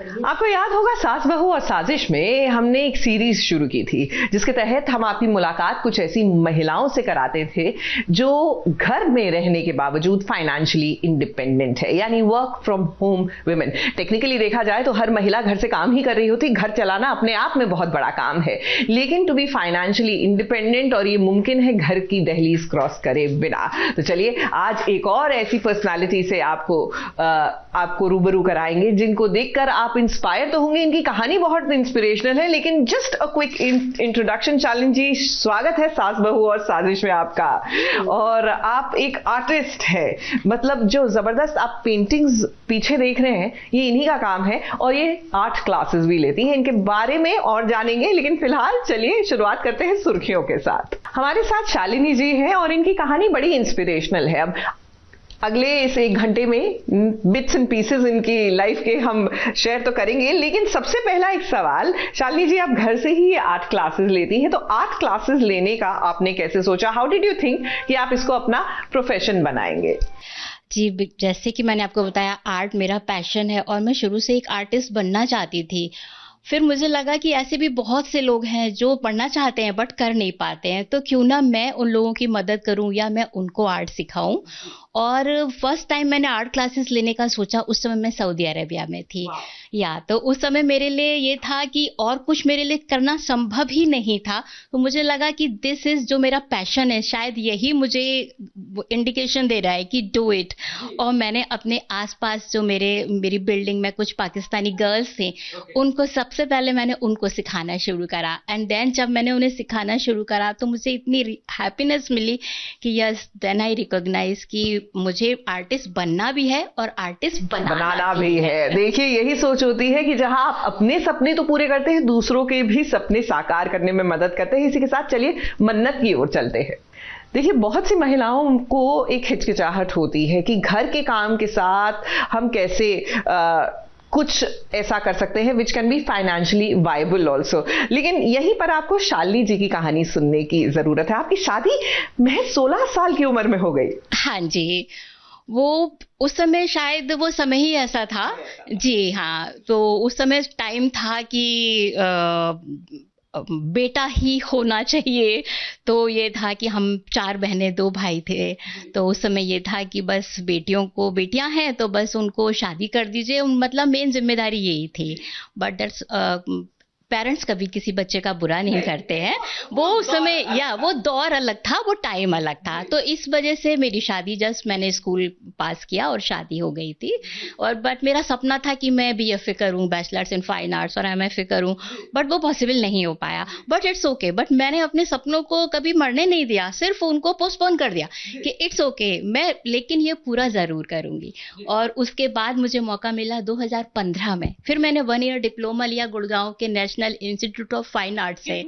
आपको याद होगा सास बहू और साजिश में हमने एक सीरीज शुरू की थी जिसके तहत हम आपकी मुलाकात कुछ ऐसी महिलाओं से कराते थे जो घर में रहने के बावजूद फाइनेंशियली इंडिपेंडेंट है, यानी work from home women. Technically देखा जाए तो हर महिला घर से काम ही कर रही होती, घर चलाना अपने आप में बहुत बड़ा काम है, लेकिन टू बी फाइनेंशियली इंडिपेंडेंट और ये मुमकिन है घर की दहलीज क्रॉस करे बिना। तो चलिए आज एक और ऐसी पर्सनालिटी से आपको रूबरू कराएंगे जिनको देखकर आप इंस्पायर तो होंगे। इनकी कहानी बहुत इंस्पिरेशनल है, लेकिन just a quick introduction. Shalini ji, स्वागत है सास बहू और साजिश में आपका। और आप एक आर्टिस्ट है, मतलब जो जबरदस्त आप पेंटिंग्स पीछे देख रहे हैं ये इन्हीं का काम है, और ये आर्ट क्लासेस भी लेती हैं। इनके बारे में और जानेंगे, लेकिन फिलहाल चलिए शुरुआत करते हैं सुर्खियों के साथ। हमारे साथ शालिनी जी हैं और इनकी कहानी बड़ी इंस्पिरेशनल है। अब अगले इस एक घंटे में बिट्स एंड पीसेस इनकी लाइफ के हम शेयर तो करेंगे, लेकिन सबसे पहला एक सवाल, शालिनी जी आप घर से ही आर्ट क्लासेस लेती हैं, तो आर्ट क्लासेस लेने का आपने कैसे सोचा? हाउ डिड यू थिंक कि आप इसको अपना प्रोफेशन बनाएंगे? जी, जैसे कि मैंने आपको बताया, आर्ट मेरा पैशन है और मैं शुरू से एक आर्टिस्ट बनना चाहती थी। फिर मुझे लगा कि ऐसे भी बहुत से लोग हैं जो पढ़ना चाहते हैं बट कर नहीं पाते हैं, तो क्यों ना मैं उन लोगों की मदद करूं या मैं उनको आर्ट सिखाऊं। और फर्स्ट टाइम मैंने आर्ट क्लासेस लेने का सोचा, उस समय मैं सऊदी अरेबिया में थी। तो उस समय मेरे लिए ये था कि और कुछ मेरे लिए करना संभव ही नहीं था, तो मुझे लगा कि दिस इज जो मेरा पैशन है, शायद यही मुझे इंडिकेशन दे रहा है कि डू इट। और मैंने अपने आसपास जो मेरी बिल्डिंग में कुछ पाकिस्तानी गर्ल्स थे, उनको सबसे पहले मैंने उनको सिखाना शुरू करा। एंड देन जब मैंने उन्हें सिखाना शुरू करा तो मुझे इतनी हैप्पीनेस मिली कि यस, देन आई रिकॉग्नाइज कि मुझे आर्टिस्ट बनना भी है और आर्टिस्ट बनाना भी है। देखिए, यही सोच होती है कि जहां आप अपने सपने तो पूरे करते हैं, दूसरों के भी सपने साकार करने में मदद करते हैं। इसी के साथ चलिए मन्नत की ओर चलते हैं। देखिए, बहुत सी महिलाओं को एक हिचकिचाहट होती है कि घर के काम के साथ हम कैसे कुछ ऐसा कर सकते हैं which can be financially viable also. लेकिन यहीं पर आपको शालिनी जी की कहानी सुनने की जरूरत है। आपकी शादी महज 16 साल की उम्र में हो गई। हाँ जी, वो उस समय शायद वो समय ही ऐसा था। जी हाँ, तो उस समय टाइम था कि बेटा ही होना चाहिए। तो ये था कि हम 4 बहनें 2 भाई थे, तो उस समय ये था कि बस बेटियां हैं तो बस उनको शादी कर दीजिए, मतलब मेन जिम्मेदारी यही थी। बट दैट्स पेरेंट्स कभी किसी बच्चे का बुरा नहीं करते हैं। वो उस समय वो दौर अलग था, वो टाइम अलग था। तो इस वजह से मेरी शादी, जस्ट मैंने स्कूल पास किया और शादी हो गई थी। और बट मेरा सपना था कि मैं BFA करूं, बैचलर्स इन फाइन आर्ट्स, और MFA करूं, बट वो पॉसिबल नहीं हो पाया। बट इट्स ओके, बट मैंने अपने सपनों को कभी मरने नहीं दिया, सिर्फ उनको पोस्टपोन कर दिया कि इट्स ओके, मैं लेकिन ये पूरा जरूर करूंगी। और उसके बाद मुझे मौका मिला 2015 में, फिर मैंने 1 ईयर डिप्लोमा लिया गुड़गांव के national institute of fine arts से।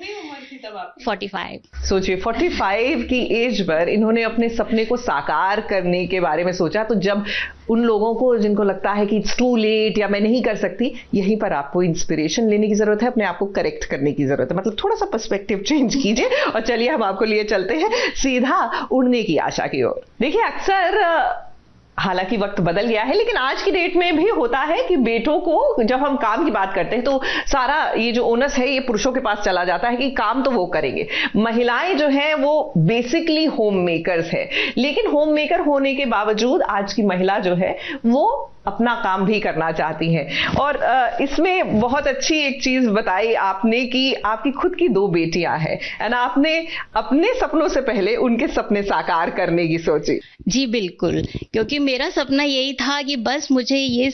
45। सोचिए, 45 की एज पर इन्होंने अपने सपने को साकार करने के बारे में सोचा। तो जब उन लोगों को जिनको लगता है कि इट्स टू लेट या मैं नहीं कर सकती, यहीं पर आपको इंस्पिरेशन लेने की जरूरत है, अपने आप को करेक्ट करने की जरूरत है, मतलब थोड़ा सा पर्सपेक्टिव चेंज कीजिए। और चलिए हम आपको लिए चलते हैं सीधा उड़ने की आशा की ओर। देखिए, अक्सर हालांकि वक्त बदल गया है, लेकिन आज की डेट में भी होता है कि बेटों को जब हम काम की बात करते हैं तो सारा ये जो ओनस है ये पुरुषों के पास चला जाता है कि काम तो वो करेंगे। महिलाएं जो हैं वो बेसिकली होम मेकर्स है, लेकिन होम मेकर होने के बावजूद आज की महिला जो है वो अपना काम भी करना चाहती हैं। और इसमें बहुत अच्छी एक चीज बताई आपने कि आपकी खुद की 2 बेटियां हैं, एंड आपने अपने सपनों से पहले उनके सपने साकार करने की सोची। जी बिल्कुल, क्योंकि मेरा सपना यही था कि बस मुझे ये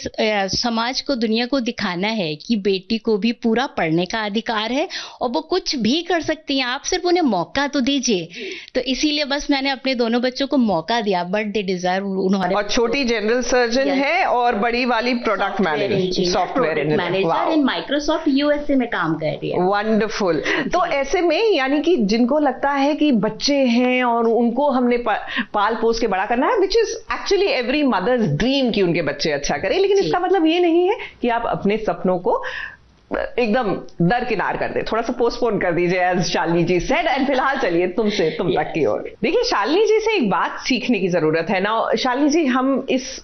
समाज को, दुनिया को दिखाना है कि बेटी को भी पूरा पढ़ने का अधिकार है और वो कुछ भी कर सकती हैं, आप सिर्फ उन्हें मौका तो दीजिए। तो इसीलिए बस मैंने अपने दोनों बच्चों को मौका दिया, बट दे डिजर्व। उन्होंने, और छोटी जनरल सर्जन है और बड़ी वाली product manager, software manager in Microsoft USA में काम कर रही है। वंडरफुल। तो ऐसे में यानी कि जिनको लगता है कि बच्चे हैं और उनको हमने पाल पोस के बड़ा करना है, which is actually every mother's dream कि उनके बच्चे अच्छा करें, लेकिन इसका मतलब ये नहीं है कि आप अपने सपनों को एकदम दरकिनार कर दे, थोड़ा सा पोस्टपोन कर दीजिए, as Shalini ji said. And फिलहाल चलिए तुम तक की ओर। देखिए, शालिनी जी से एक बात सीखने की जरूरत है ना। शालिनी जी, हम इस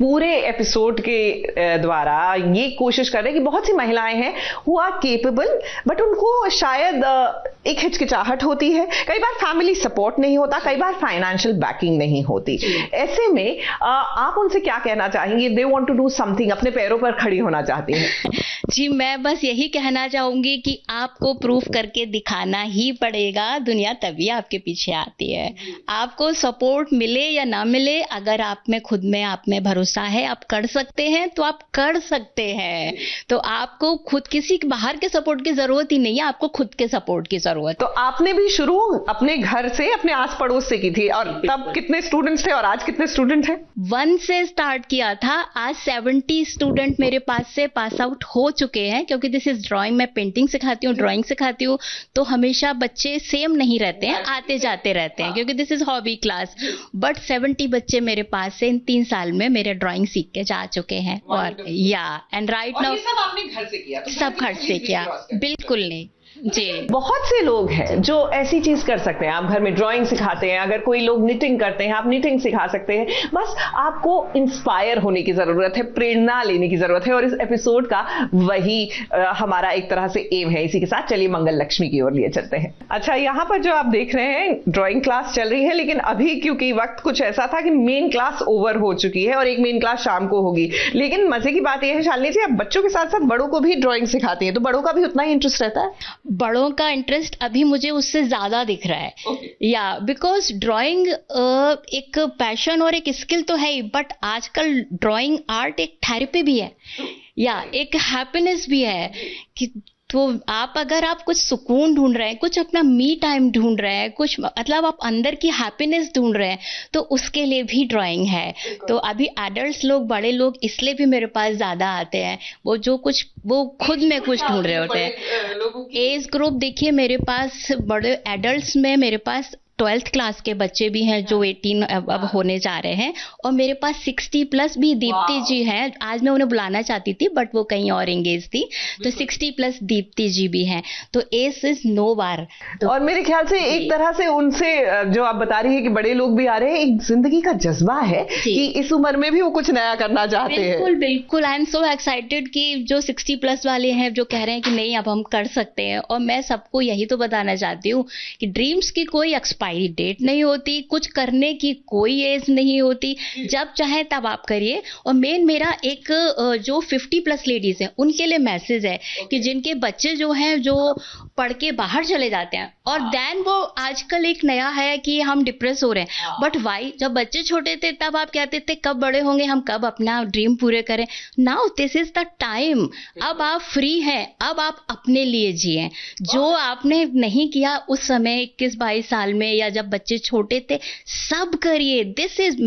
पूरे एपिसोड के द्वारा ये कोशिश कर रहे हैं कि बहुत सी महिलाएं हैं हु आर केपेबल, बट उनको शायद एक हिचकिचाहट होती है, कई बार फैमिली सपोर्ट नहीं होता, कई बार फाइनेंशियल बैकिंग नहीं होती। ऐसे में आप उनसे क्या कहना चाहेंगे? They want to do something, अपने पैरों पर खड़ी होना चाहती हैं। जी, मैं बस यही कहना चाहूंगी कि आपको प्रूफ करके दिखाना ही पड़ेगा, दुनिया तभी आपके पीछे आती है। आपको सपोर्ट मिले या ना मिले, अगर आप में खुद में आप में भरोसा है, आप कर सकते हैं तो आप कर सकते हैं। तो आपको खुद किसी बाहर के सपोर्ट की जरूरत ही नहीं है, आपको खुद के सपोर्ट की जरूरत। तो आपने भी शुरू अपने घर से, अपने आस पड़ोस से की थी, और तब कितने स्टूडेंट्स थे और आज कितने स्टूडेंट हैं? 1 से स्टार्ट किया था, आज 70 स्टूडेंट मेरे पास से पास आउट हो चुके हैं, क्योंकि दिस इज ड्राइंग, मैं पेंटिंग सिखाती हूँ, ड्राइंग सिखाती हूँ, तो हमेशा बच्चे सेम नहीं रहते हैं, आते जाते रहते हैं, क्योंकि this is hobby class. But 70 बच्चे मेरे पास से इन 3 साल में मेरे ड्राइंग सीख के जा चुके हैं। और या एंड राइट नाउ सब आपने घर से किया? सब घर से किया, बिल्कुल नहीं जी। बहुत से लोग हैं जो ऐसी चीज कर सकते हैं, आप घर में ड्राइंग सिखाते हैं, अगर कोई लोग निटिंग करते हैं आप निटिंग सिखा सकते हैं, बस आपको इंस्पायर होने की जरूरत है, प्रेरणा लेने की जरूरत है, और इस एपिसोड का वही हमारा एक तरह से एम है। इसी के साथ चलिए मंगल लक्ष्मी की ओर लिए चलते हैं। अच्छा, यहाँ पर जो आप देख रहे हैं ड्राइंग क्लास चल रही है, लेकिन अभी क्योंकि वक्त कुछ ऐसा था कि मेन क्लास ओवर हो चुकी है और एक मेन क्लास शाम को होगी, लेकिन मजे की बात यह है शालिनी जी, आप बच्चों के साथ साथ बड़ों को भी ड्राइंग सिखाती हैं, तो बड़ों का भी उतना ही इंटरेस्ट रहता है? बड़ों का इंटरेस्ट अभी मुझे उससे ज्यादा दिख रहा है। या बिकॉज ड्राइंग एक पैशन और एक स्किल तो है ही, बट आजकल ड्राइंग आर्ट एक थेरेपी भी है, या एक हैप्पीनेस भी है। कि तो आप अगर आप कुछ सुकून ढूंढ रहे हैं, कुछ अपना मी टाइम ढूंढ रहे हैं, कुछ मतलब आप अंदर की हैप्पीनेस ढूंढ रहे हैं, तो उसके लिए भी ड्राइंग है। तो अभी एडल्ट्स लोग, बड़े लोग इसलिए भी मेरे पास ज्यादा आते हैं, वो जो कुछ वो खुद में कुछ ढूंढ रहे होते हैं। एज ग्रुप देखिए, मेरे पास बड़े एडल्ट्स में मेरे पास 12th क्लास के बच्चे भी हैं जो 18 अब होने जा रहे हैं, और मेरे पास 60 प्लस भी दीप्ति जी हैं। आज मैं उन्हें बुलाना चाहती थी बट वो कहीं और एंगेज थी, तो 60 प्लस दीप्ति जी भी हैं। तो एज इज नो बार। और मेरे ख्याल से एक तरह से उनसे जो आप बता रही है कि बड़े लोग भी आ रहे हैं, एक जिंदगी का जज्बा है कि इस उम्र में भी वो कुछ नया करना चाहते हैं। बिल्कुल बिल्कुल, आई एम सो एक्साइटेड कि जो 60 प्लस वाले हैं जो कह रहे हैं कि नहीं अब हम कर सकते हैं। और मैं सबको यही तो बताना चाहती हूँ कि ड्रीम्स की कोई एक्सपायरी डेट नहीं होती, कुछ करने की कोई एज नहीं होती, जब चाहे तब आप करिए। और मेन मेरा एक जो 50 प्लस लेडीज हैं उनके लिए मैसेज है कि जिनके बच्चे जो हैं जो पढ़ के बाहर चले जाते हैं, और देन वो आजकल एक नया है कि हम डिप्रेस हो रहे हैं, बट वाई? जब बच्चे छोटे थे तब आप कहते थे कब बड़े होंगे, हम कब अपना ड्रीम पूरे करें। Now this is the time, अब आप फ्री हैं, अब आप अपने लिए जिए। जो आपने नहीं किया उस समय 21-22 साल में, या जब बच्चे छोटे थे, सब करिए। दिस इज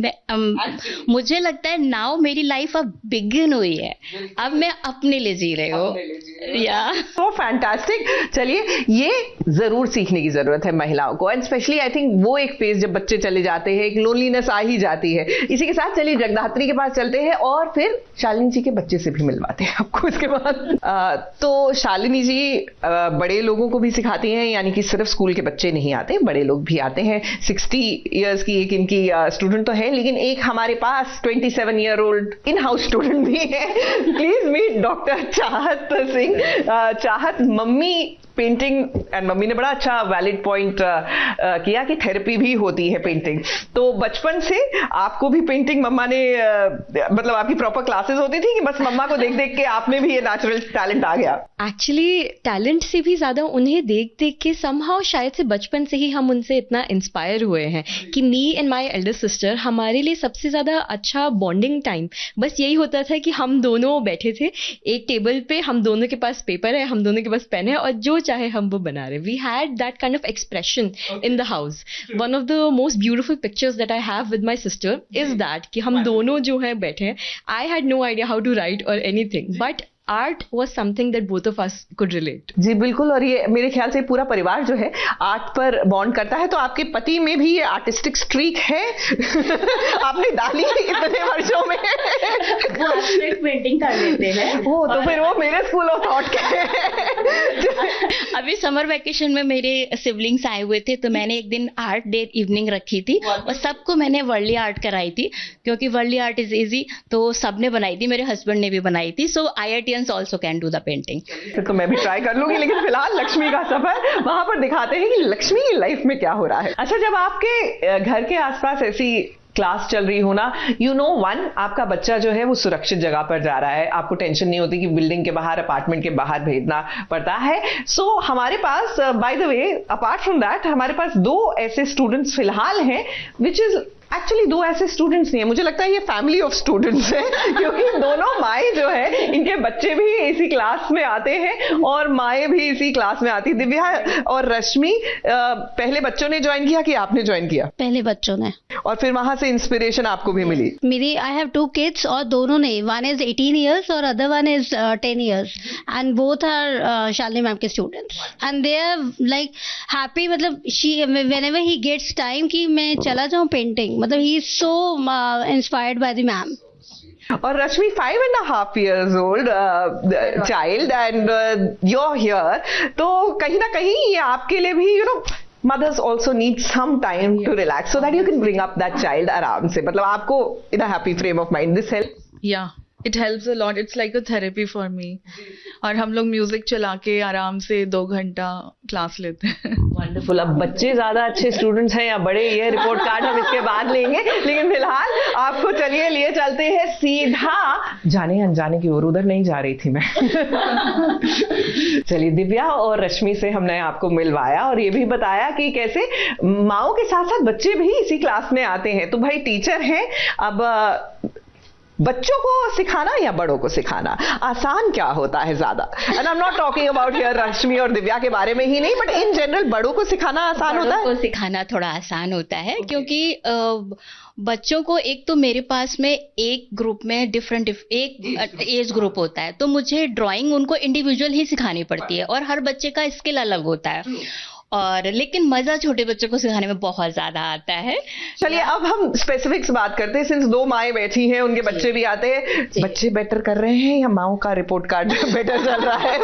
मुझे लगता है नाउ मेरी लाइफ अब बिगिन हुई है, अब मैं अपने लिए जी रही हूँ। या तो फैंटास्टिक। चलिए, ये जरूर सीखने की जरूरत है महिलाओं को, एंड स्पेशली आई थिंक वो एक फेज जब बच्चे चले जाते हैं, एक लोनलीनेस आ ही जाती है। इसी के साथ चलिए जगदात्री के पास चलते हैं और फिर शालिनी जी के बच्चे से भी मिलवाते हैं आपको इसके बाद। तो शालिनी जी बड़े लोगों को भी सिखाती हैं, यानी कि सिर्फ स्कूल के बच्चे नहीं आते, बड़े लोग भी आते हैं। 60 इयर्स की एक इनकी स्टूडेंट तो है, लेकिन एक हमारे पास 27 year old in house student भी है। प्लीज मीट डॉक्टर चाहत सिंह। चाहत मम्मी पेंटिंग, एंड मम्मी ने बड़ा अच्छा वैलिड पॉइंट किया कि थेरेपी भी होती है पेंटिंग। तो बचपन से आपको भी पेंटिंग मम्मा ने मतलब आपकी प्रॉपर क्लासेस होती थी कि बस मम्मा को देख देख के आप में भी ये नेचुरल टैलेंट आ गया? एक्चुअली टैलेंट से भी ज्यादा उन्हें देख देख के समहाउ शायद से बचपन से ही हम उनसे इतना इंस्पायर हुए हैं कि me and my Elder sister, हमारे लिए सबसे ज्यादा अच्छा बॉन्डिंग टाइम बस यही होता था कि हम दोनों बैठे थे एक टेबल पे, हम दोनों के पास पेपर है, हम दोनों के पास पेन है, और जो चाहे हम वो बना रहे। We had that kind of expression in the house. One of the most beautiful pictures that I have with my sister is that कि हम दोनों जो है बैठे हैं। I had no idea how to write or anything, but art was something that both of us could relate. जी बिल्कुल, और ये मेरे ख्याल से पूरा परिवार जो है आर्ट पर बॉन्ड करता है। तो आपके पति में भी ये आर्टिस्टिक स्ट्रीक है आपने डाली इतने वर्षों में? वो एब्स्ट्रैक्ट पेंटिंग कर लेते हैं। वो तो फिर वो मेरे स्कूल ऑफ थॉट के अभी समर वेकेशन में मेरे सिबलिंग्स आए हुए थे, तो मैंने एक दिन आर्ट डे इवनिंग रखी थी और सबको मैंने वर्ली आर्ट कराई थी, क्योंकि वर्ली आर्ट इज इजी, तो सबने बनाई थी, मेरे हस्बैंड ने भी बनाई थी। सो IITians also can do the painting. फिर तो मैं भी ट्राई कर लूंगी, लेकिन फिलहाल लक्ष्मी का सफर वहां पर दिखाते हैं कि लक्ष्मी की लाइफ में क्या हो रहा है। अच्छा, जब आपके घर के आसपास ऐसी क्लास चल रही हो ना, यू नो वन, आपका बच्चा जो है वो सुरक्षित जगह पर जा रहा है, आपको टेंशन नहीं होती कि बिल्डिंग के बाहर, अपार्टमेंट के बाहर भेजना पड़ता है। सो हमारे पास, by the way, apart from that, हमारे पास 2 ऐसे स्टूडेंट्स फिलहाल हैं, विच इज एक्चुअली 2 ऐसे स्टूडेंट्स नहीं है, मुझे लगता है ये फैमिली ऑफ स्टूडेंट्स है, क्योंकि दोनों माएँ जो है, इनके बच्चे भी इसी क्लास में आते हैं और माएँ भी इसी क्लास में आती। दिव्या और रश्मि, पहले बच्चों ने ज्वाइन किया कि आपने ज्वाइन किया? पहले बच्चों ने, और फिर वहां से इंस्पिरेशन आपको भी मिली? मेरी आई हैव 2 kids और दोनों ने, वन इज 18 years और other one is 10 years and both are Shalini ma'am के students and they are like happy. मतलब she whenever he gets time कि मैं चला जाऊं पेंटिंग, मतलब he is so inspired by the ma'am. और Rashmi, 5.5 years old child and you're here, तो कहीं ना कहीं ये आपके लिए भी, mothers also need some time to relax so that you can bring up that child आराम से, मतलब आपको in a happy frame of mind, this help? Yeah, it helps a lot. It's like a therapy for me. और हम लोग music चला के आराम से 2 घंटा क्लास लेते हैं। वंडरफुल। अब बच्चे ज्यादा अच्छे स्टूडेंट्स हैं या बड़े, ये रिपोर्ट कार्ड हम इसके बाद लेंगे, लेकिन फिलहाल आपको चलिए लिए चलते हैं सीधा जाने अनजाने की ओर। उधर नहीं जा रही थी मैं। चलिए, दिव्या और रश्मि से हमने आपको मिलवाया और ये भी बताया कि कैसे माओ के साथ साथ बच्चे भी इसी क्लास में आते हैं। तो भाई टीचर हैं, अब बच्चों को सिखाना या बड़ों को सिखाना आसान क्या होता है ज्यादा? And I am not talking about here Rashmi और दिव्या के बारे में ही नहीं, बट इन जनरल बड़ों को सिखाना आसान होता है? बड़ों को सिखाना थोड़ा आसान होता है, क्योंकि बच्चों को एक तो मेरे पास में एक ग्रुप में एक एज ग्रुप होता है, तो मुझे ड्राइंग उनको इंडिविजुअल ही सिखानी पड़ती है और हर बच्चे का स्किल अलग होता है, और लेकिन मजा छोटे बच्चों को सिखाने में बहुत ज्यादा आता है। चलिए, अब हम स्पेसिफिक्स बात करते हैं। सिंस 2 माएँ बैठी हैं, उनके बच्चे भी आते हैं, बच्चे बेटर कर रहे हैं या माओ का रिपोर्ट कार्ड बेटर चल रहा है?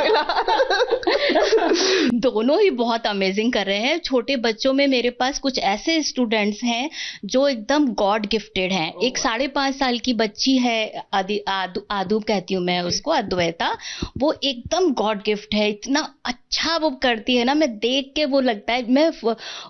दोनों ही बहुत अमेजिंग कर रहे हैं। छोटे बच्चों में मेरे पास कुछ ऐसे स्टूडेंट्स हैं जो एकदम गॉड गिफ्टेड हैं। एक 5.5 साल की बच्ची है, आदू कहती हूँ मैं उसको, अद्वैता, वो एकदम गॉड गिफ्ट है, इतना अच्छा वो करती है ना, मैं देख के वो लगता है। मैं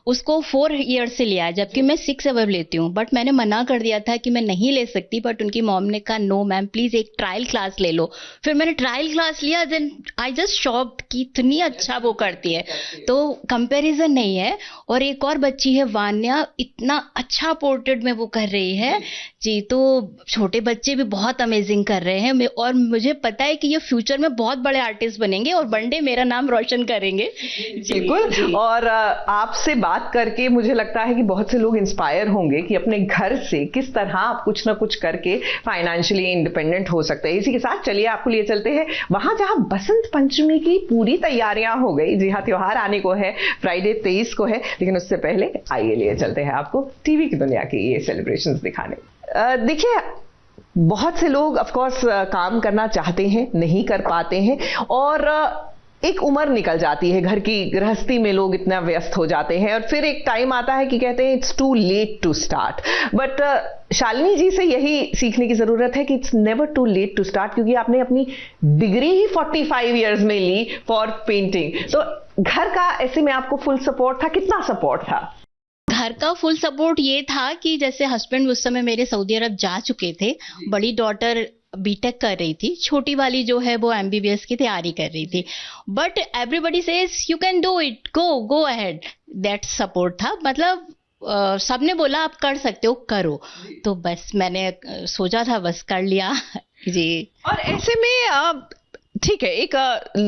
उसको 4 years से लिया, जबकि मैं 6 अवर लेती हूँ, बट मैंने मना कर दिया था कि मैं नहीं ले सकती, बट उनकी मॉम ने कहा नो मैम प्लीज एक ट्रायल क्लास ले लो। फिर मैंने ट्रायल क्लास लिया, देन आई जस्ट शॉक्ड कि इतनी अच्छा वो करती है, तो कंपैरिजन नहीं है। और एक और बच्ची है वान्या, इतना अच्छा पोर्ट्रेट में वो कर रही है जी। तो छोटे बच्चे भी बहुत अमेजिंग कर रहे हैं, और मुझे पता है कि ये फ्यूचर में बहुत बड़े आर्टिस्ट बनेंगे और वन डे मेरा नाम रोशन करेंगे। बिल्कुल। और आपसे बात करके मुझे लगता है कि बहुत से लोग इंस्पायर होंगे कि अपने घर से किस तरह आप कुछ ना कुछ करके फाइनेंशियली इंडिपेंडेंट हो सकते हैं। इसी के साथ चलिए आपको लिए चलते हैं वहां जहां बसंत पंचमी की पूरी तैयारियां हो गई। जी हाँ, त्योहार आने को है, फ्राइडे 23 को है, लेकिन उससे पहले आइए लिए चलते हैं आपको टीवी की दुनिया की ये सेलिब्रेशंस दिखाने। देखिए, बहुत से लोग ऑफ कोर्स काम करना चाहते हैं, नहीं कर पाते हैं, और एक उम्र निकल जाती है, घर की गृहस्थी में लोग इतना व्यस्त हो जाते हैं, और फिर एक टाइम आता है कि कहते हैं it's too late to start. But Shalini ji से यही सीखने की जरूरत है कि it's never too late to start, क्योंकि आपने अपनी डिग्री ही 45 years में ली फॉर पेंटिंग। तो घर का ऐसे में आपको फुल सपोर्ट था? कितना सपोर्ट था? घर का फुल सपोर्ट ये था कि जैसे हस्बैंड उस समय मेरे सऊदी अरब जा चुके थे, बड़ी डॉटर बीटेक कर रही थी, छोटी वाली जो है वो MBBS की तैयारी कर रही थी, but everybody says you can do it, go ahead. That support था, मतलब सबने बोला आप कर सकते हो, करो। तो बस मैंने सोचा था, बस कर लिया जी। और ऐसे में ठीक है, एक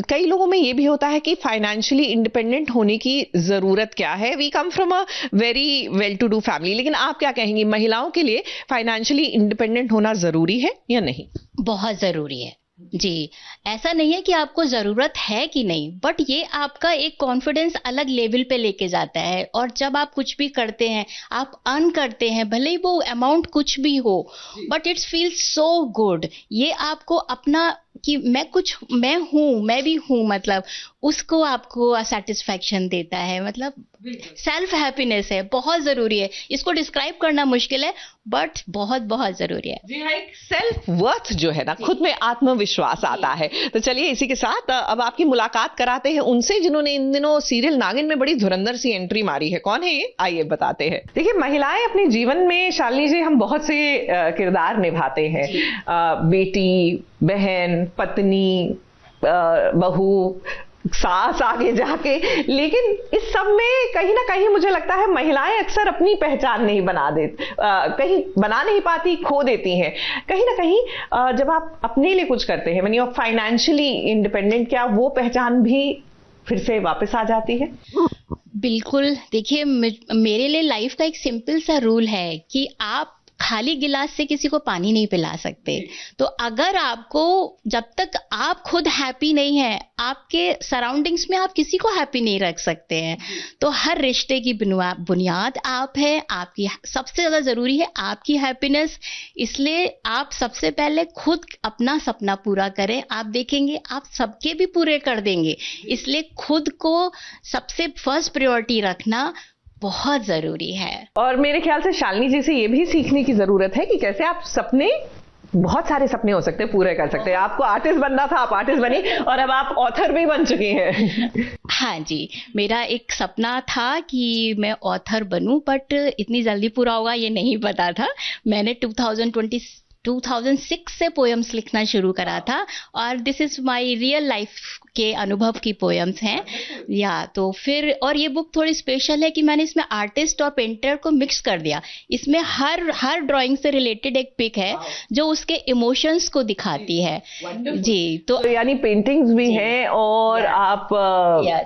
कई लोगों में ये भी होता है कि फाइनेंशियली इंडिपेंडेंट होने की जरूरत क्या है। We come from a very well to do family, लेकिन आप क्या कहेंगी, महिलाओं के लिए फाइनेंशियली इंडिपेंडेंट होना जरूरी है या नहीं? बहुत जरूरी है, जी, ऐसा नहीं है कि आपको ज़रूरत है कि नहीं, बट ये आपका एक कॉन्फिडेंस अलग लेवल पे लेके जाता है। और जब आप कुछ भी करते हैं, आप अर्न करते हैं, भले ही वो अमाउंट कुछ भी हो, but it's feels so good. ये आपको अपना कि मैं भी हूँ, मतलब उसको आपको सेटिस्फैक्शन देता है, मतलब सेल्फ हैप्पीनेस है, बहुत ज़रूरी है। इसको डिस्क्राइब करना मुश्किल है, बट बहुत बहुत ज़रूरी है। जी हाँ, एक सेल्फ वर्थ जो है ना, खुद में आत्मविश्वास आता है। तो चलिए इसी के साथ अब आपकी मुलाकात कराते हैं उनसे जिन्होंने इन दिनों सीरियल नागिन में बड़ी धुरंधर सी एंट्री मारी है। कौन है ये, आइए बताते हैं। देखिए, महिलाएं अपने जीवन में, शालिनी जी, हम बहुत से किरदार निभाते हैं, बेटी, बहन, पत्नी, बहू, सास आगे जाके, लेकिन इस सब में कहीं ना कहीं मुझे लगता है महिलाएं अक्सर अपनी पहचान नहीं कहीं बना नहीं पाती, खो देती हैं कहीं ना कहीं। जब आप अपने लिए कुछ करते हैं, when you are financially independent, क्या वो पहचान भी फिर से वापस आ जाती है? बिल्कुल। देखिए, मेरे लिए लाइफ का एक सिंपल सा रूल है कि आप खाली गिलास से किसी को पानी नहीं पिला सकते। तो अगर आपको, जब तक आप खुद हैप्पी नहीं है, आपके सराउंडिंग्स में आप किसी को हैप्पी नहीं रख सकते हैं। तो हर रिश्ते की बुनियाद आप है, आपकी सबसे ज़्यादा ज़रूरी है आपकी हैप्पीनेस। इसलिए आप सबसे पहले खुद अपना सपना पूरा करें, आप देखेंगे आप सबके भी पूरे कर देंगे। इसलिए खुद को सबसे फर्स्ट प्रायोरिटी रखना बहुत जरूरी है। और मेरे ख्याल से शालिनी जी से ये भी सीखने की जरूरत है कि कैसे आप सपने, बहुत सारे सपने हो सकते हैं, पूरे कर सकते हैं। आपको आर्टिस्ट बनना था, आप आर्टिस्ट बनी, और अब आप ऑथर भी बन चुकी हैं। हाँ जी, मेरा एक सपना था कि मैं ऑथर बनूं, बट इतनी जल्दी पूरा होगा ये नहीं पता था। मैंने 2006 से पोएम्स लिखना शुरू करा था, और this is my real life के अनुभव की पोएम्स हैं। या तो फिर, और ये बुक थोड़ी स्पेशल है कि मैंने इसमें आर्टिस्ट और पेंटर को मिक्स कर दिया। इसमें हर ड्राइंग से रिलेटेड एक पिक है जो उसके इमोशंस को दिखाती है। जी, तो यानी पेंटिंग्स भी हैं और आप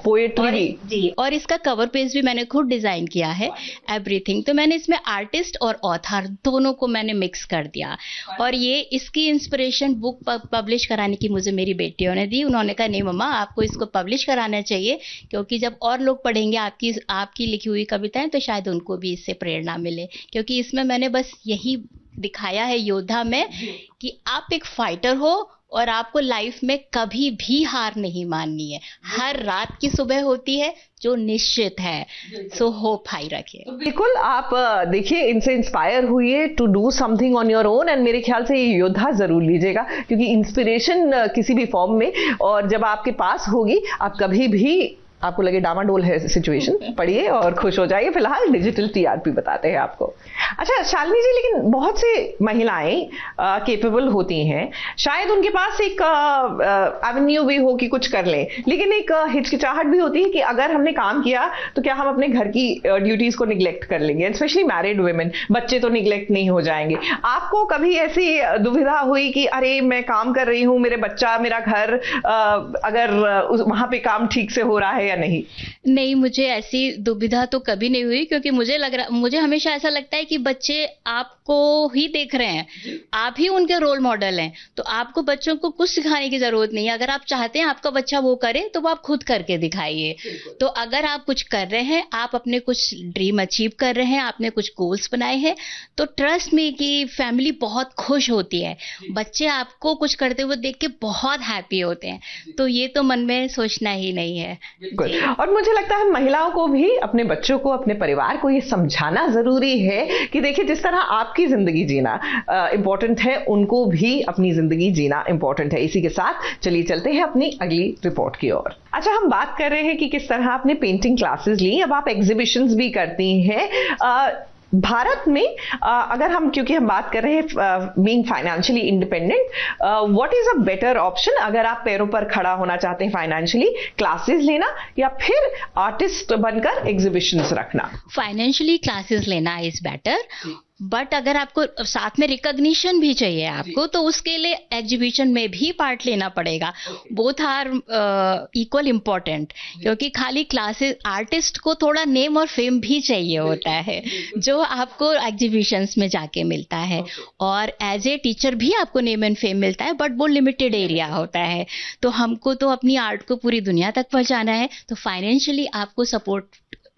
पोएट्री भी। जी, और इसका कवर पेज भी मैंने खुद डिजाइन किया है, एवरीथिंग। तो मैंने इसमें आर्टिस्ट और ऑथर दोनों को मैंने मिक्स कर दिया। और ये इसकी इंस्पिरेशन बुक पब्लिश कराने की मुझे मेरी बेटियों ने दी। उन्होंने कहा, नहीं मम्मा, आपको इसको पब्लिश कराना चाहिए, क्योंकि जब और लोग पढ़ेंगे आपकी लिखी हुई कविताएं, तो शायद उनको भी इससे प्रेरणा मिले। क्योंकि इसमें मैंने बस यही दिखाया है योद्धा में कि आप एक फाइटर हो और आपको लाइफ में कभी भी हार नहीं माननी है। हर रात की सुबह होती है जो निश्चित है। सो होप हाई रखिए। तो बिल्कुल, आप देखिए, इनसे इंस्पायर हुई to do something on your own, and मेरे ख्याल से ये योद्धा जरूर लीजिएगा, क्योंकि इंस्पिरेशन किसी भी फॉर्म में, और जब आपके पास होगी, आप कभी भी, आपको लगे डामाडोल है सिचुएशन, पढ़िए और खुश हो जाइए। फिलहाल डिजिटल टीआरपी बताते हैं आपको। अच्छा शालिनी जी, लेकिन बहुत से महिलाएं केपेबल होती हैं, शायद उनके पास एक एवेन्यू भी हो कि कुछ कर लें, लेकिन एक हिचकिचाहट भी होती है कि अगर हमने काम किया तो क्या हम अपने घर की ड्यूटीज को निग्लेक्ट कर लेंगे, स्पेशली मैरिड वुमेन, बच्चे तो निग्लेक्ट नहीं हो जाएंगे। आपको कभी ऐसी दुविधा हुई कि अरे मैं काम कर रही हूँ, मेरे बच्चा, मेरा घर, अगर वहां पे काम ठीक से हो रहा है या नहीं? नहीं, मुझे ऐसी दुविधा तो कभी नहीं हुई, क्योंकि मुझे हमेशा ऐसा लगता है कि बच्चे आपको ही देख रहे हैं, आप ही उनके रोल मॉडल हैं। तो आपको बच्चों को कुछ सिखाने की जरूरत नहीं है। अगर आप चाहते हैं आपका बच्चा वो करे, तो वो आप खुद करके दिखाइए। तो अगर आप कुछ कर रहे हैं, आप अपने कुछ ड्रीम अचीव कर रहे हैं, आपने कुछ गोल्स बनाए हैं, तो ट्रस्ट मी कि फैमिली बहुत खुश होती है। बच्चे आपको कुछ करते हुए देख के बहुत हैप्पी होते हैं। तो ये तो मन में सोचना ही नहीं है। और मुझे लगता है महिलाओं को भी अपने बच्चों को, अपने परिवार को ये समझाना जरूरी है कि देखिए, जिस तरह आपकी जिंदगी जीना इंपॉर्टेंट है, उनको भी अपनी जिंदगी जीना इंपॉर्टेंट है। इसी के साथ चलिए चलते हैं अपनी अगली रिपोर्ट की ओर। अच्छा, हम बात कर रहे हैं कि किस तरह आपने पेंटिंग क्लासेस ली, अब आप एग्जीबिशंस भी करती हैं। भारत में अगर हम, क्योंकि हम बात कर रहे हैं being financially independent, what is a better option अगर आप पैरों पर खड़ा होना चाहते हैं फाइनेंशियली, क्लासेस लेना या फिर आर्टिस्ट बनकर एग्जीबिशंस रखना? फाइनेंशियली क्लासेस लेना इज बेटर। बट अगर आपको साथ में रिकॉग्निशन भी चाहिए आपको, तो उसके लिए एग्जीबिशन में भी पार्ट लेना पड़ेगा. बोथ आर इक्वल इम्पोर्टेंट, क्योंकि खाली क्लासेस, आर्टिस्ट को थोड़ा नेम और फेम भी चाहिए होता है जो आपको एग्जीबिशंस में जाके मिलता है. और एज ए टीचर भी आपको नेम एंड फेम मिलता है, बट वो लिमिटेड एरिया होता है. तो हमको तो अपनी आर्ट को पूरी दुनिया तक पहुंचाना है, तो फाइनेंशियली आपको सपोर्ट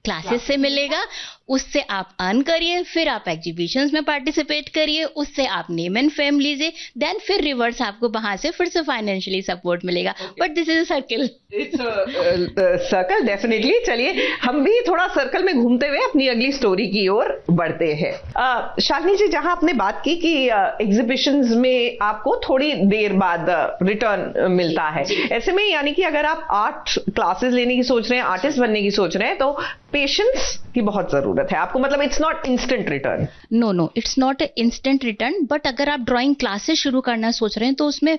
क्लासेस से मिलेगा, उससे आप अर्न करिए, फिर आप एग्जीबिशंस में पार्टिसिपेट करिए, उससे आप नेम एंड फेम लीजिए, देन फिर रिवर्स आपको वहां से फिर से फाइनेंशियली सपोर्ट मिलेगा. But this is a circle. It's circle definitely. चलिए हम भी थोड़ा सर्कल में घूमते हुए अपनी अगली स्टोरी की ओर बढ़ते हैं. शालिनी जी, जहां आपने बात की कि एग्जीबिशंस में आपको थोड़ी देर बाद रिटर्न मिलता है, ऐसे में यानी कि अगर आप आर्ट क्लासेस लेने की सोच रहे हैं, आर्टिस्ट बनने की सोच रहे हैं, तो पेशेंस की बहुत जरूरत है आपको. मतलब it's not instant return. No, it's not instant return. But अगर आप ड्राइंग क्लासेस शुरू करना सोच रहे हैं तो उसमें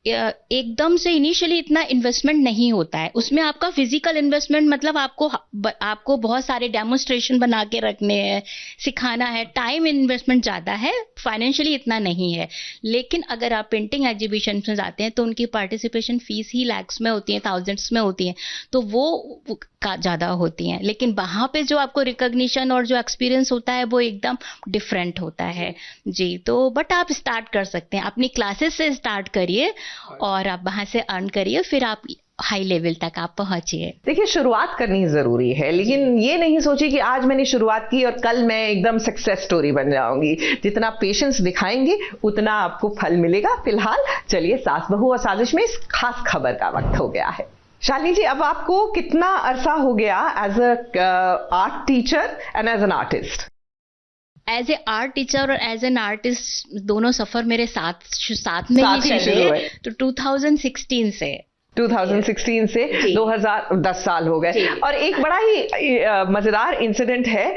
एकदम से इनिशियली इतना इन्वेस्टमेंट नहीं होता है. उसमें आपका फिजिकल इन्वेस्टमेंट, मतलब आपको बहुत सारे डेमोन्स्ट्रेशन बना के रखने हैं, सिखाना है, टाइम इन्वेस्टमेंट ज़्यादा है, फाइनेंशियली इतना नहीं है. लेकिन अगर आप पेंटिंग एग्जीबिशन में जाते हैं तो उनकी पार्टिसिपेशन फीस ही लैक्स में होती है, थाउजेंड्स में होती है, तो वो ज़्यादा होती हैं. लेकिन वहाँ पे जो आपको रिकॉग्निशन और जो एक्सपीरियंस होता है वो एकदम डिफरेंट होता है जी. तो बट आप स्टार्ट कर सकते हैं, अपनी क्लासेस से स्टार्ट करिए और आप वहाँ से अर्न करिए, फिर आप हाई लेवल तक आप पहुंचिए. देखिए, शुरुआत करनी जरूरी है, लेकिन ये नहीं सोचिए कि आज मैंने शुरुआत की और कल मैं एकदम सक्सेस स्टोरी बन जाऊंगी. जितना पेशेंस दिखाएंगे उतना आपको फल मिलेगा. फिलहाल चलिए, सास बहू और साजिश में इस खास खबर का वक्त हो गया है. शालिनी जी, अब आपको कितना अरसा हो गया as a art teacher and as an artist? As a art teacher और एज एन आर्टिस्ट दोनों सफर मेरे साथ में ही चले. तो 2016 से 2016 से 2010 साल हो गए. और एक बड़ा ही मजेदार इंसिडेंट है,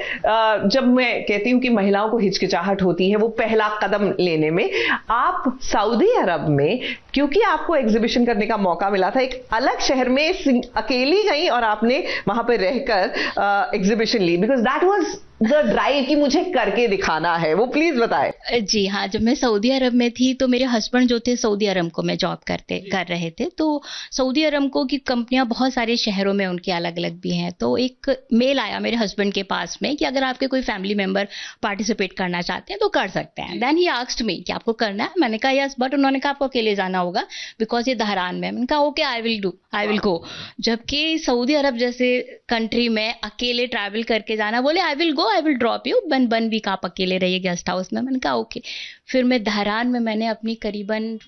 जब मैं कहती हूँ कि महिलाओं को हिचकिचाहट होती है वो पहला कदम लेने में, आप सऊदी अरब में, क्योंकि आपको एग्जीबिशन करने का मौका मिला था, एक अलग शहर में अकेली गई और आपने वहां पर रहकर एग्जीबिशन ली, because that was the drive कि मुझे करके दिखाना है. वो प्लीज बताएं. जी हाँ, जब मैं सऊदी अरब में थी तो मेरे हस्बैंड जो थे सऊदी अरब में जॉब कर रहे थे. तो सऊदी अरब की कंपनियां बहुत सारे शहरों में उनके अलग अलग भी हैं. तो एक मेल आया मेरे हस्बैंड के पास में कि अगर आपके कोई फैमिली मेंबर पार्टिसिपेट करना चाहते हैं तो कर सकते हैं. देन ही आस्क्ड मी कि आपको करना है. मैंने कहा यस, बट उन्होंने कहा आपको अकेले जाना होगा बिकॉज ये धहरान में. मैंने कहा ओके, आई विल गो. जबकि सऊदी अरब जैसे कंट्री में अकेले ट्रैवल करके जाना, बोले I will drop you, 1 week आप अकेले रहिए गेस्ट हाउस में. मैंने कहा ओके. फिर मैं धहरान में मैंने अपनी करीबन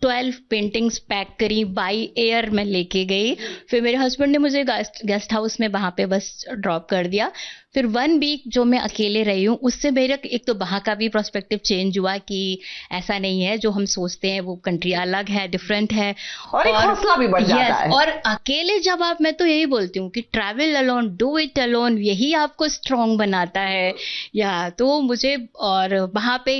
12 पेंटिंग्स पैक करी, बाई एयर में लेके गई. फिर मेरे हस्बैंड ने मुझे गेस्ट हाउस में वहाँ पे बस ड्रॉप कर दिया. फिर 1 वीक जो मैं अकेले रही हूँ, उससे मेरा एक तो वहाँ का भी पर्सपेक्टिव चेंज हुआ कि ऐसा नहीं है जो हम सोचते हैं, वो कंट्री अलग है, डिफरेंट है, और एक हौसला भी बढ़ जाता है. और अकेले जब आप, मैं तो यही बोलती हूँ कि travel alone, do it alone, यही आपको स्ट्रॉन्ग बनाता है. या तो मुझे, और वहाँ पे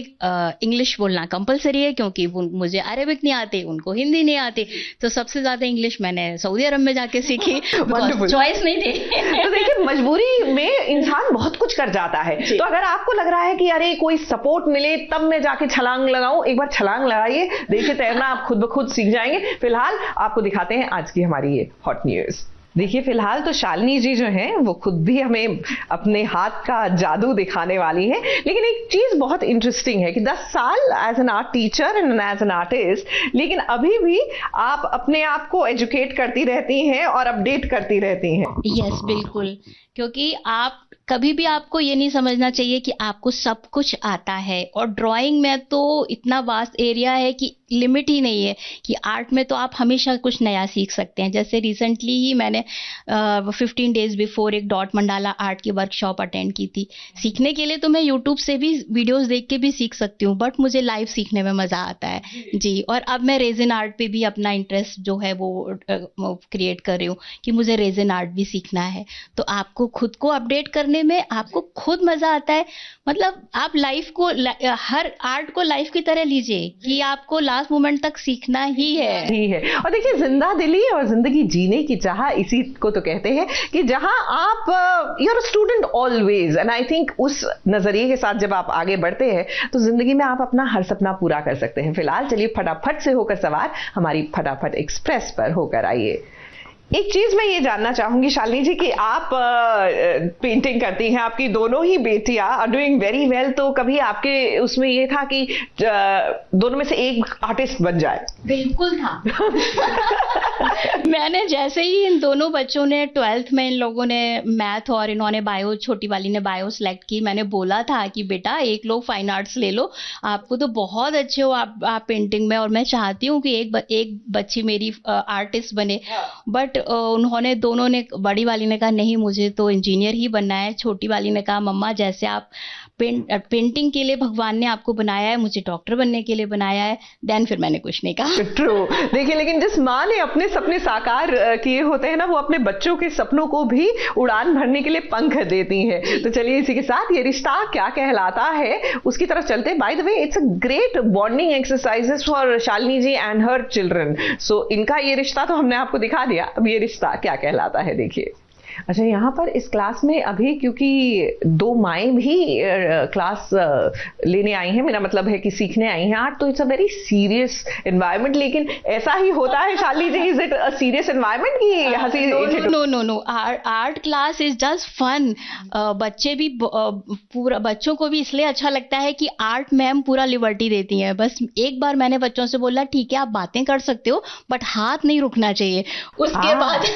इंग्लिश बोलना कंपलसरी है क्योंकि मुझे अरेबिक नहीं आती, उनको हिंदी नहीं आती. तो सबसे ज्यादा इंग्लिश मैंने सऊदी अरब में जाके सीखी, चॉइस नहीं थी. तो देखिए, मजबूरी में इंसान बहुत कुछ कर जाता है. तो अगर आपको लग रहा है कि अरे कोई सपोर्ट मिले तब मैं जाके छलांग लगाऊं, एक बार छलांग लगाइए, देखिए तैरना आप खुद ब खुद सीख जाएंगे. फिलहाल आपको दिखाते हैं आज की हमारी ये हॉट न्यूज. देखिए, फिलहाल तो शालिनी जी जो हैं वो खुद भी हमें अपने हाथ का जादू दिखाने वाली है. लेकिन एक चीज बहुत इंटरेस्टिंग है कि 10 साल as an art teacher and as an artist, लेकिन अभी भी आप अपने आप को एजुकेट करती रहती हैं और अपडेट करती रहती हैं. यस, बिल्कुल. क्योंकि आप कभी भी, आपको ये नहीं समझना चाहिए कि आपको सब कुछ आता है. और ड्राइंग में तो इतना वास्ट एरिया है कि लिमिट ही नहीं है, कि आर्ट में तो आप हमेशा कुछ नया सीख सकते हैं. जैसे रिसेंटली ही मैंने 15 डेज बिफोर एक डॉट मंडाला आर्ट की वर्कशॉप अटेंड की थी. सीखने के लिए तो मैं यूट्यूब से भी वीडियोस देख के भी सीख सकती हूँ, बट मुझे लाइव सीखने में मज़ा आता है जी. और अब मैं रेजिन आर्ट पे भी अपना इंटरेस्ट जो है वो क्रिएट कर रही हूँ कि मुझे रेजिन आर्ट भी सीखना है. तो आपको खुद को अपडेट करने करने में आपको खुद मजा आता है। मतलब आप लाइफ को हर आर्ट को लाइफ की तरह लीजिए कि आपको लास्ट मोमेंट तक सीखना ही है। और देखिए, जिंदा दिली और जिंदगी जीने की चाह, इसी को तो कहते हैं कि जहां आप you are a student always, and I think उस नजरिए के साथ जब आप आगे बढ़ते हैं तो जिंदगी में आप अपना हर सपना पूरा कर सकते हैं। फिलहाल चलिए फटाफट से होकर सवार हमारी फटाफट एक्सप्रेस पर होकर आइए। एक चीज मैं ये जानना चाहूंगी शालिनी जी कि आप पेंटिंग करती हैं, आपकी दोनों ही बेटियां आर डूइंग वेरी वेल, तो कभी आपके उसमें ये था कि दोनों में से एक आर्टिस्ट बन जाए? बिल्कुल था। मैंने जैसे ही इन दोनों बच्चों ने 12th में, इन लोगों ने मैथ और इन्होंने बायो, छोटी वाली ने बायो सेलेक्ट की, मैंने बोला था कि बेटा एक लोग फाइन आर्ट्स ले लो, आपको तो बहुत अच्छे हो आप पेंटिंग में, और मैं चाहती हूँ कि एक बच्ची मेरी आर्टिस्ट बने। बट उन्होंने, दोनों ने, बड़ी वाली ने कहा नहीं मुझे तो इंजीनियर ही बनना है, छोटी वाली ने कहा मम्मा जैसे आप पेंटिंग के लिए भगवान ने आपको बनाया है, मुझे डॉक्टर बनने के लिए बनाया है। देन फिर मैंने कुछ नहीं कहा। ट्रू। देखिए, लेकिन जिस माँ ने अपने सपने साकार किए होते हैं ना, वो अपने बच्चों के सपनों को भी उड़ान भरने के लिए पंख देती हैं। तो चलिए इसी के साथ ये रिश्ता क्या कहलाता है उसकी तरफ चलते हैं। By the way, it's a great bonding exercises for Shalini ji and her children. सो इनका ये रिश्ता तो हमने आपको दिखा दिया, अब ये रिश्ता क्या कहलाता है देखिए। अच्छा, यहाँ पर इस क्लास में अभी क्योंकि दो माएँ भी क्लास लेने आई हैं, मेरा मतलब है कि सीखने आई हैं आर्ट, तो it's a very serious environment. लेकिन ऐसा ही होता है Shalini ji, is it a serious environment कि हंसी? No, art class is just fun. बच्चे भी पूरा, बच्चों को भी इसलिए अच्छा लगता है कि आर्ट मैम पूरा लिबर्टी देती हैं। बस एक बार मैंने बच्चों से बोला ठीक है आप बातें कर सकते हो बट हाथ नहीं रुकना चाहिए। उसके बाद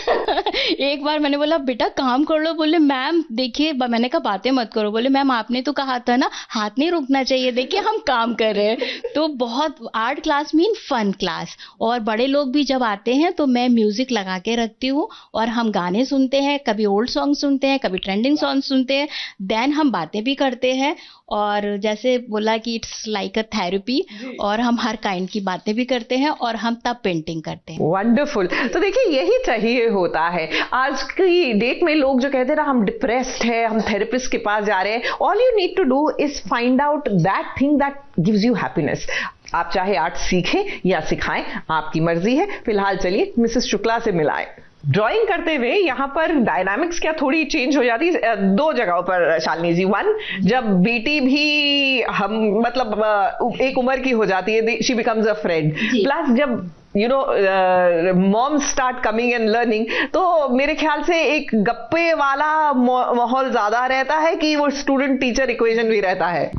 एक बार मैंने बोला बेटा काम कर लो, बोले मैम देखिए, मैंने कहा बातें मत करो, बोले मैम आपने तो कहा था ना हाथ नहीं रुकना चाहिए, देखिए हम काम कर रहे हैं। तो बहुत, art class mean fun class. और बड़े लोग भी जब आते हैं तो मैं म्यूजिक लगा के रखती हूँ और हम गाने सुनते हैं, कभी ओल्ड सॉन्ग सुनते हैं, कभी ट्रेंडिंग सॉन्ग सुनते हैं, देन हम बातें भी करते हैं। और जैसे बोला कि इट्स लाइक अ थेरेपी, और हम हर काइंड की बातें भी करते हैं और हम तब पेंटिंग करते हैं। वंडरफुल। तो देखिए यही चाहिए होता है। आज की डेट में लोग जो कहते हैं हम डिप्रेस्ड है, हम थेरेपिस्ट के पास जा रहे हैं, all you need to do is find out that thing that gives you happiness. आप चाहे आर्ट सीखें या सिखाएं, आपकी मर्जी है। फिलहाल चलिए मिसेस शुक्ला से मिलाएं। ड्राइंग करते हुए यहाँ पर डायनामिक्स क्या थोड़ी चेंज हो जाती है दो जगहों पर शालिनी जी। वन, जब बेटी भी हम मतलब एक उम्र की हो जाती है, she becomes a friend, plus जब you know mom start coming and learning, तो मेरे ख्याल से एक गप्पे वाला माहौल ज्यादा रहता है कि वो स्टूडेंट टीचर इक्वेशन भी रहता है?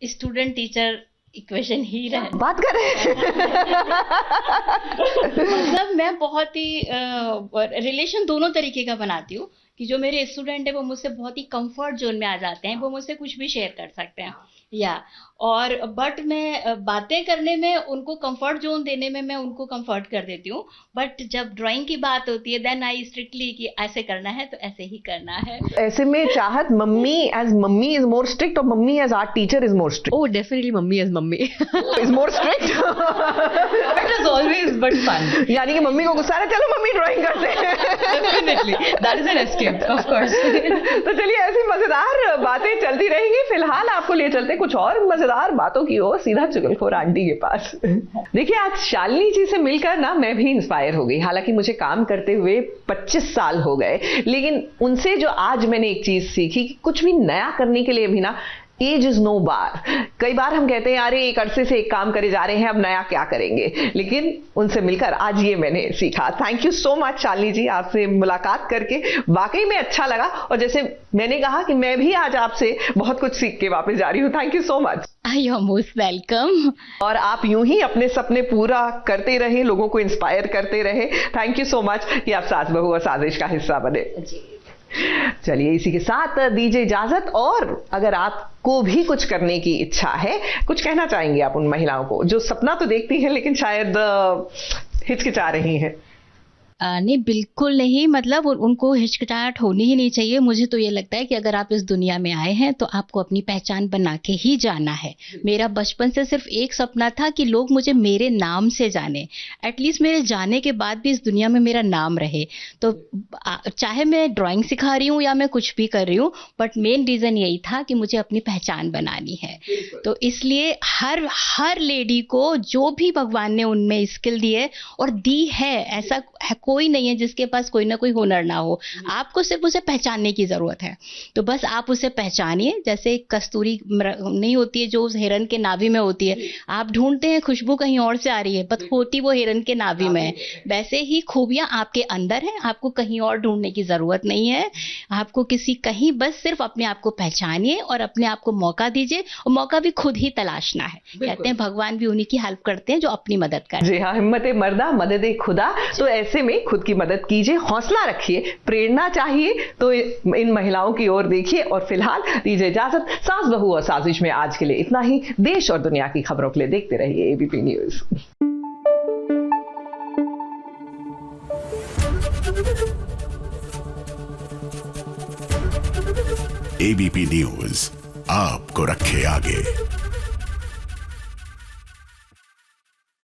स्टूडेंट टीचर इक्वेशन ही रहे, बात करें। मतलब मैं बहुत ही रिलेशन दोनों तरीके का बनाती हूँ कि जो मेरे स्टूडेंट है वो मुझसे बहुत ही कंफर्ट जोन में आ जाते हैं, वो मुझसे कुछ भी शेयर कर सकते हैं या, और बट मैं बातें करने में, उनको कंफर्ट जोन देने में मैं उनको कंफर्ट कर देती हूँ। बट जब ड्राइंग की बात होती है देन आई स्ट्रिक्टली कि ऐसे करना है तो ऐसे ही करना है। ऐसे में Chahat mummy is more strict और mummy as art teacher is more strict? Oh, definitely mummy as mummy. Is more strict? It is always but fun. यानी कि मम्मी को गुस्सा आ रहा है, चलो मम्मी ड्राइंग करते हैं। Definitely, that is an escape, of course. तो चलिए ऐसी मजेदार बातें चलती रहेंगी। फिलहाल आपको ले चलते कुछ और मजेदार बातों की ओर, सीधा चुगलखोर आंटी के पास। देखिए आज शालिनी जी से मिलकर ना मैं भी इंस्पायर हो गई। हालांकि मुझे काम करते हुए 25 साल हो गए, लेकिन उनसे जो आज मैंने एक चीज सीखी कि कुछ भी नया करने के लिए भी ना एज इज नो बार। कई बार हम कहते हैं अरे एक अरसे से एक काम करे जा रहे हैं, अब नया क्या करेंगे, लेकिन उनसे मिलकर आज ये मैंने सीखा। Thank you so much Shalini ji, आपसे मुलाकात करके वाकई में अच्छा लगा। और जैसे मैंने कहा कि मैं भी आज आपसे बहुत कुछ सीख के वापस जा रही हूँ। Thank you so much. You are most welcome. और आप यूं ही अपने सपने पूरा करते रहे, लोगों को इंस्पायर करते रहे। थैंक यू सो मच कि आप सास बहू और साजिश का हिस्सा बने। चलिए इसी के साथ दीजिए इजाजत। और अगर आपको भी कुछ करने की इच्छा है, कुछ कहना चाहेंगे आप उन महिलाओं को जो सपना तो देखती हैं लेकिन शायद हिचकिचा रही हैं? नहीं, बिल्कुल नहीं। मतलब उनको हिचकिचाहट होनी ही नहीं चाहिए। मुझे तो ये लगता है कि अगर आप इस दुनिया में आए हैं तो आपको अपनी पहचान बना के ही जाना है। मेरा बचपन से सिर्फ एक सपना था कि लोग मुझे मेरे नाम से जाने, एटलीस्ट मेरे जाने के बाद भी इस दुनिया में मेरा नाम रहे। तो चाहे मैं ड्राइंग सिखा रही हूँ या मैं कुछ भी कर रही हूँ, बट मेन रीज़न यही था कि मुझे अपनी पहचान बनानी है। तो इसलिए हर लेडी को जो भी भगवान ने उनमें स्किल दी है और दी है, ऐसा कोई नहीं है जिसके पास कोई ना कोई हुनर ना हो। आपको सिर्फ उसे पहचानने की ज़रूरत है। तो बस आप उसे पहचानिए। जैसे कस्तूरी नहीं होती है जो उस हिरन के नाभि में होती है, आप ढूंढते हैं खुशबू कहीं और से आ रही है, बट होती वो हिरन के नाभि में है। वैसे ही खूबियाँ आपके अंदर हैं, आपको कहीं और ढूंढने की ज़रूरत नहीं है। आपको कहीं बस सिर्फ अपने आप को पहचानिए और अपने आप को मौका दीजिए, और मौका भी खुद ही तलाशना है। कहते हैं भगवान भी उन्हीं की हेल्प करते हैं जो अपनी मदद करते हैं। जी हाँ, हिम्मत मर्दा मदद खुदा। तो ऐसे में खुद की मदद कीजिए, हौसला रखिए, प्रेरणा चाहिए तो इन महिलाओं की ओर देखिए। और फिलहाल दीजिए इजाजत। सास बहू और साजिश में आज के लिए इतना ही। देश और दुनिया की खबरों के लिए देखते रहिए एबीपी न्यूज। एबीपी न्यूज आपको रखे आगे।